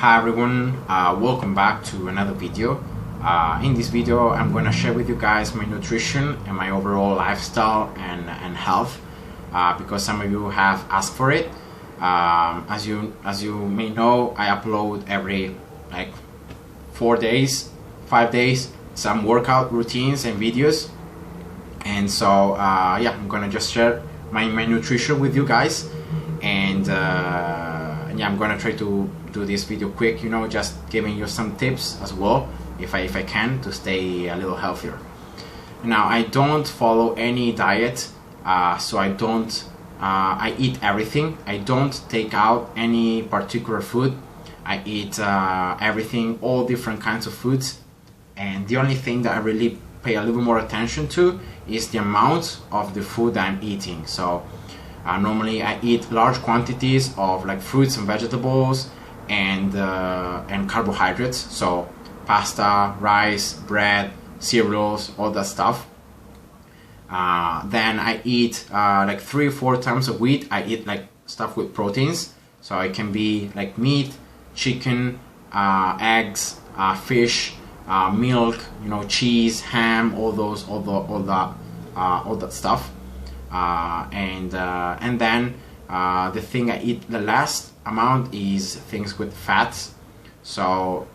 Hi everyone, welcome back to another video. In this video I'm going to share with you guys my nutrition and my overall lifestyle and health because some of you have asked for it. As you may know, I upload every 4 days, 5 days, some workout routines and videos, and so yeah, I'm gonna just share my nutrition with you guys, and yeah, I'm gonna try to do this video quick, just giving you some tips as well, if I can, to stay a little healthier. Now, I don't follow any diet, so I eat everything. I don't take out any particular food. I eat everything, all different kinds of foods, and the only thing that I really pay a little more attention to is the amount of the food I'm eating. So normally I eat large quantities of fruits and vegetables and carbohydrates, so pasta, rice, bread, cereals, all that stuff. Then I eat 3 or 4 times a week. I eat stuff with proteins, so it can be meat, chicken, eggs, fish, milk, cheese, ham, all that stuff. And then the thing I eat the last amount is things with fats, so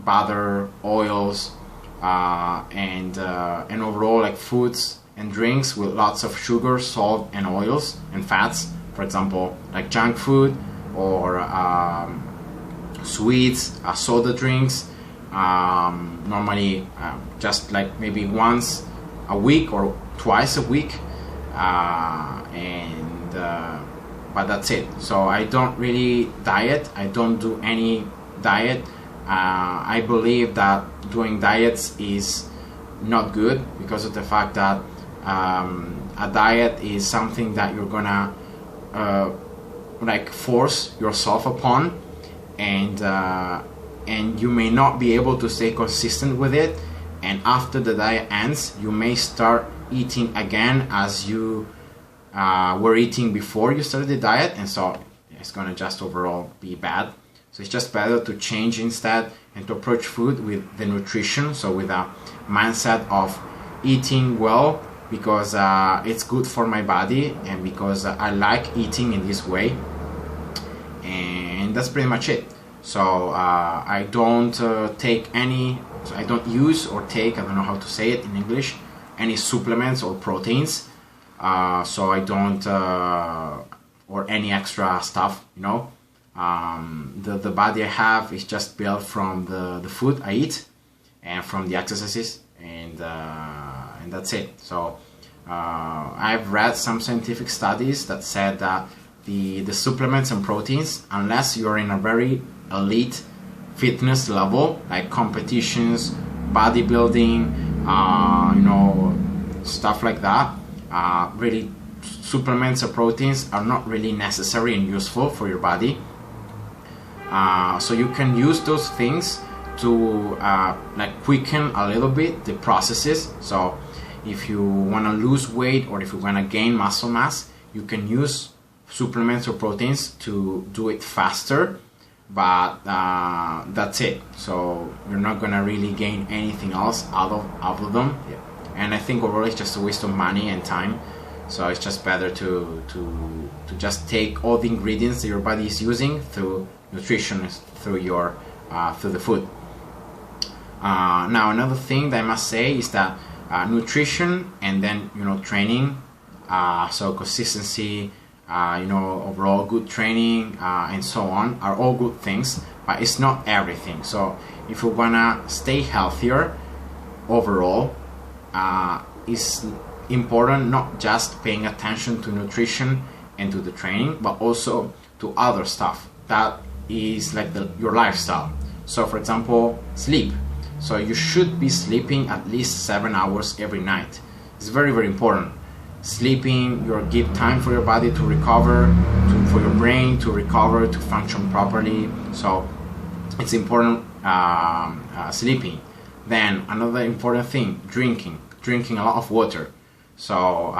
butter, oils, and overall foods and drinks with lots of sugar, salt, and oils and fats. For example, junk food or sweets, soda drinks. Normally, just maybe once a week or twice a week, but that's it. So I don't really diet. I don't do any diet. I believe that doing diets is not good because of the fact that a diet is something that you're gonna force yourself upon, and you may not be able to stay consistent with it, and after the diet ends you may start eating again as you were eating before you started the diet, and so it's gonna just overall be bad. So it's just better to change instead and to approach food with the nutrition, so with a mindset of eating well because it's good for my body and because I like eating in this way, and that's pretty much it. So I don't I don't use or take, I don't know how to say it in English, any supplements or proteins. So I don't, or any extra stuff, the body I have is just built from the food I eat and from the exercises, and that's it. So I've read some scientific studies that said that the supplements and proteins, unless you're in a very elite fitness level, like competitions, bodybuilding, stuff like that, really supplements or proteins are not really necessary and useful for your body. So you can use those things to quicken a little bit the processes. So if you want to lose weight or if you want to gain muscle mass, you can use supplements or proteins to do it faster, but that's it. So you're not gonna really gain anything else out of them. Yeah. And I think overall it's just a waste of money and time. So it's just better to just take all the ingredients that your body is using through nutrition, through the food. Now, another thing that I must say is that nutrition and then training, so consistency, overall good training, and so on, are all good things, but it's not everything. So if you wanna stay healthier overall, it's important not just paying attention to nutrition and to the training, but also to other stuff that is your lifestyle. So for example, sleep. So you should be sleeping at least 7 hours every night. It's very, very important. Sleeping, you give time for your body to recover, for your brain to recover, to function properly. So it's important, sleeping. Then another important thing, drinking a lot of water. So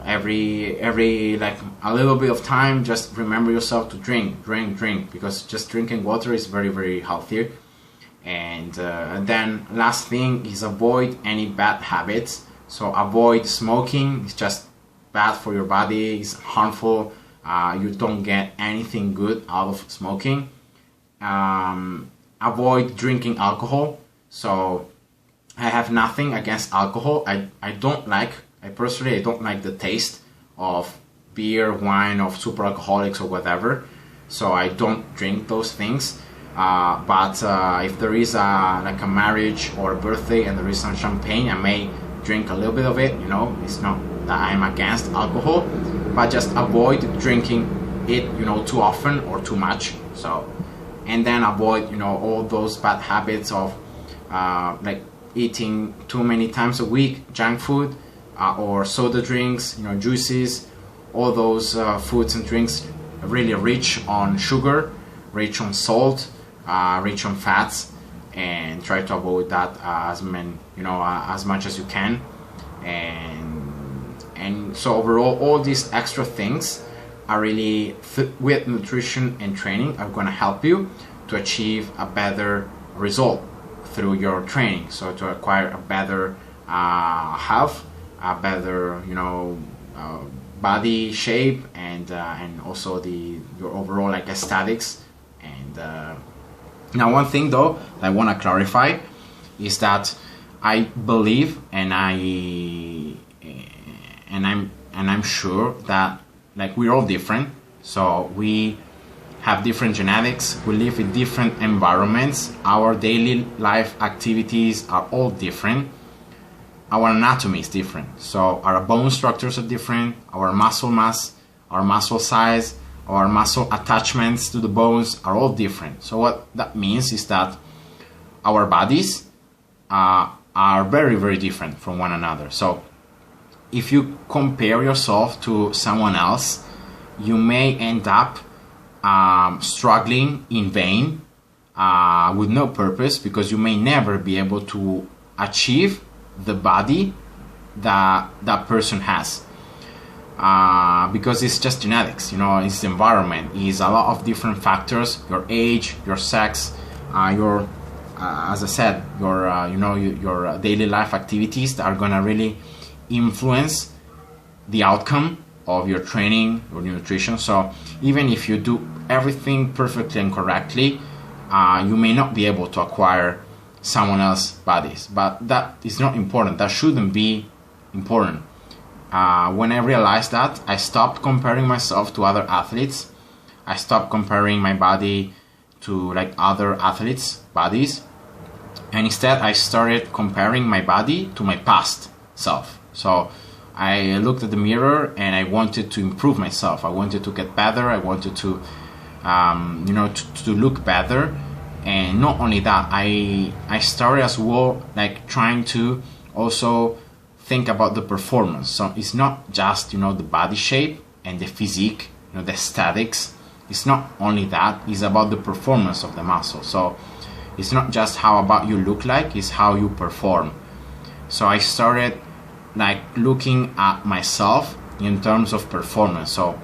every like a little bit of time, just remember yourself to drink, because just drinking water is very, very healthy. And then last thing is avoid any bad habits. So avoid smoking. It's just bad for your body, it's harmful. You don't get anything good out of smoking. Avoid drinking alcohol. So I have nothing against alcohol. I personally don't like the taste of beer, wine, of super alcoholics or whatever. So I don't drink those things. But if there is like a marriage or a birthday and there is some champagne, I may drink a little bit of it. You know, it's not that I'm against alcohol, but just avoid drinking it, you know, too often or too much. So, and then avoid, you know, all those bad habits of like eating too many times a week junk food or soda drinks, you know, juices, all those foods and drinks really rich on sugar, rich on salt, rich on fats, and try to avoid that as much as you can. And so overall, all these extra things are really with nutrition and training are going to help you to achieve a better result through your training. So to acquire a better health, a better, you know, body shape, and also your overall like aesthetics. And now one thing though that I want to clarify is that I believe and I'm sure that like we're all different. So we have different genetics, we live in different environments, our daily life activities are all different, our anatomy is different, so our bone structures are different, our muscle mass, our muscle size, our muscle attachments to the bones are all different. So what that means is that our bodies are very, very different from one another. So if you compare yourself to someone else, you may end up struggling in vain with no purpose, because you may never be able to achieve the body that that person has, because it's just genetics, you know, it's the environment, it's a lot of different factors, your age, your sex, your as I said, your your daily life activities that are gonna really influence the outcome of your training or nutrition. So even if you do everything perfectly and correctly, you may not be able to acquire someone else's bodies, but that is not important. That shouldn't be important. When I realized that, I stopped comparing myself to other athletes. I stopped comparing my body to like other athletes' bodies, and instead I started comparing my body to my past self. So I looked at the mirror and I wanted to improve myself. I wanted to get better. I wanted to, to look better. And not only that, I started as well, like trying to also think about the performance. So it's not just, the body shape and the physique, the aesthetics. It's not only that, it's about the performance of the muscle. So it's not just how about you look like, it's how you perform. So I started like looking at myself in terms of performance. So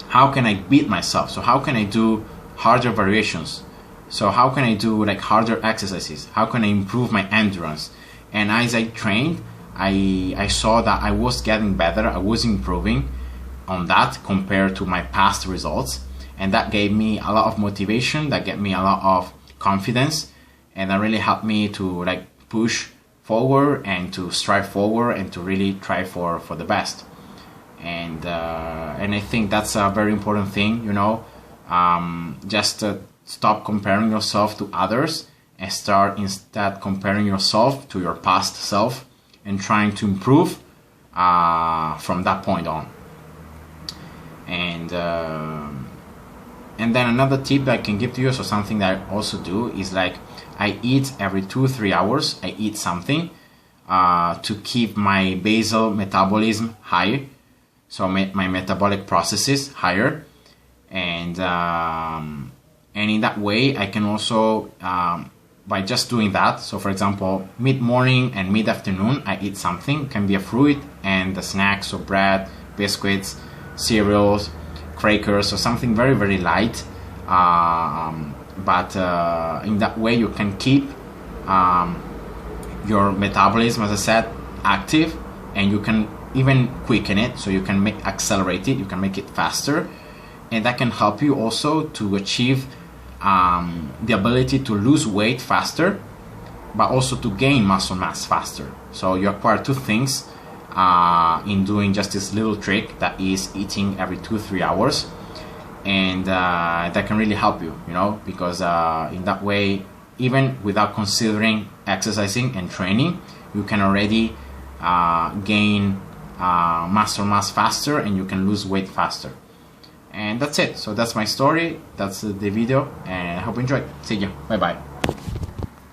how can I beat myself? So how can I do harder variations? So how can I do like harder exercises? How can I improve my endurance? And as I trained, I saw that I was getting better. I was improving on that compared to my past results. And that gave me a lot of motivation. That gave me a lot of confidence. And that really helped me to like push forward and to strive forward and to really try for the best. And I think that's a very important thing, just stop comparing yourself to others and start instead comparing yourself to your past self and trying to improve from that point on. And then another tip that I can give to you, so something that I also do is like I eat every 2-3 hours. I eat something to keep my basal metabolism high, so my metabolic processes higher, and in that way I can also by just doing that. So for example, mid-morning and mid-afternoon I eat something. It can be a fruit and a snack, so bread, biscuits, cereals, crackers, or something very, very light. But in that way you can keep your metabolism, as I said, active, and you can even quicken it, so you can accelerate it, you can make it faster, and that can help you also to achieve the ability to lose weight faster, but also to gain muscle mass faster. So you acquire two things in doing just this little trick, that is eating every 2-3 hours, and that can really help you, you know, because in that way, even without considering exercising and training, you can already gain muscle mass faster, and you can lose weight faster. And that's it. So that's my story, that's the video, and I hope you enjoyed. See you, bye bye.